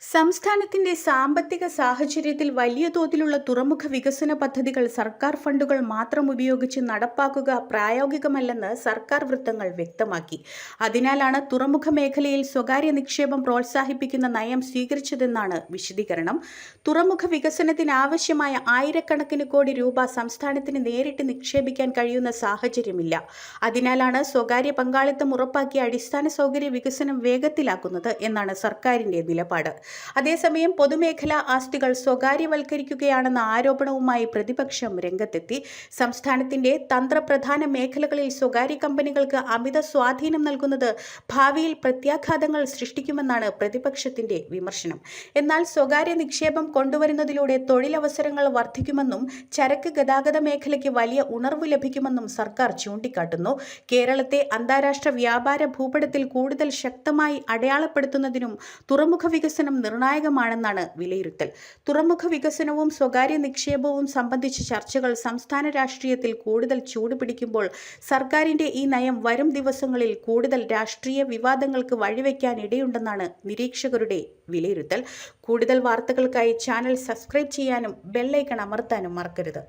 സംസ്ഥാനത്തിന്റെ സാമ്പത്തിക സാഹചര്യത്തിൽ വലിയ തോതിലുള്ള തുറമുഖ വികസന പദ്ധതികൾ സർക്കാർ ഫണ്ടുകൾ മാത്രം ഉപയോഗിച്ച് നടപ്പാക്കുക പ്രായോഗികമല്ലെന്ന് സർക്കാർ വൃത്തങ്ങൾ വ്യക്തമാക്കി. അതിനാലാണ് തുറമുഖ മേഖലയിൽ സ്വകാര്യ നിക്ഷേപം പ്രോത്സാഹിപ്പിക്കുന്ന നയം സ്വീകരിച്ചതെന്നാണ് വിശദീകരണം. തുറമുഖ വികസനത്തിനാവശ്യമായ ആയിരക്കണക്കിന് കോടി രൂപ സംസ്ഥാനത്തിന് നേരിട്ട് നിക്ഷേപിക്കാൻ കഴിയുന്ന സാഹചര്യമില്ല. അതിനാലാണ് സ്വകാര്യ പങ്കാളിത്തം ഉറപ്പാക്കിയ അടിസ്ഥാന സൗകര്യ വികസനം വേഗത്തിലാക്കുന്നത് എന്നാണ് സർക്കാരിന്റെ നിലപാട്. അതേസമയം പൊതുമേഖലാ ആസ്തികൾ സ്വകാര്യവൽക്കരിക്കുകയാണെന്ന ആരോപണവുമായി പ്രതിപക്ഷം രംഗത്തെത്തി. സംസ്ഥാനത്തിന്റെ തന്ത്രപ്രധാന മേഖലകളിൽ സ്വകാര്യ കമ്പനികൾക്ക് അമിത സ്വാധീനം നൽകുന്നത് ഭാവിയിൽ പ്രത്യാഘാതങ്ങൾ സൃഷ്ടിക്കുമെന്നാണ് പ്രതിപക്ഷത്തിന്റെ വിമർശനം. എന്നാൽ സ്വകാര്യ നിക്ഷേപം കൊണ്ടുവരുന്നതിലൂടെ തൊഴിലവസരങ്ങൾ വർദ്ധിക്കുമെന്നും ചരക്ക് ഗതാഗത മേഖലയ്ക്ക് വലിയ ഉണർവ് ലഭിക്കുമെന്നും സർക്കാർ ചൂണ്ടിക്കാട്ടുന്നു. കേരളത്തെ അന്താരാഷ്ട്ര വ്യാപാര ഭൂപടത്തിൽ കൂടുതൽ ശക്തമായി അടയാളപ്പെടുത്തുന്നതിനും തുറമുഖ വികസനം നിർണായകമാണെന്നാണ് വിലയിരുത്തൽ. തുറമുഖ വികസനവും സ്വകാര്യ നിക്ഷേപവും സംബന്ധിച്ച ചർച്ചകൾ സംസ്ഥാന രാഷ്ട്രീയത്തിൽ കൂടുതൽ ചൂടുപിടിക്കുമ്പോൾ സർക്കാരിന്റെ ഈ നയം വരും ദിവസങ്ങളിൽ കൂടുതൽ രാഷ്ട്രീയ വിവാദങ്ങൾക്ക് വഴിവെക്കാനിടയുണ്ടെന്നാണ് നിരീക്ഷകരുടെ വിലയിരുത്തൽ. കൂടുതൽ വാർത്തകൾക്കായി ചാനൽ സബ്സ്ക്രൈബ് ചെയ്യാനും ബെൽ ഐക്കൺ അമർത്താനും മറക്കരുത്.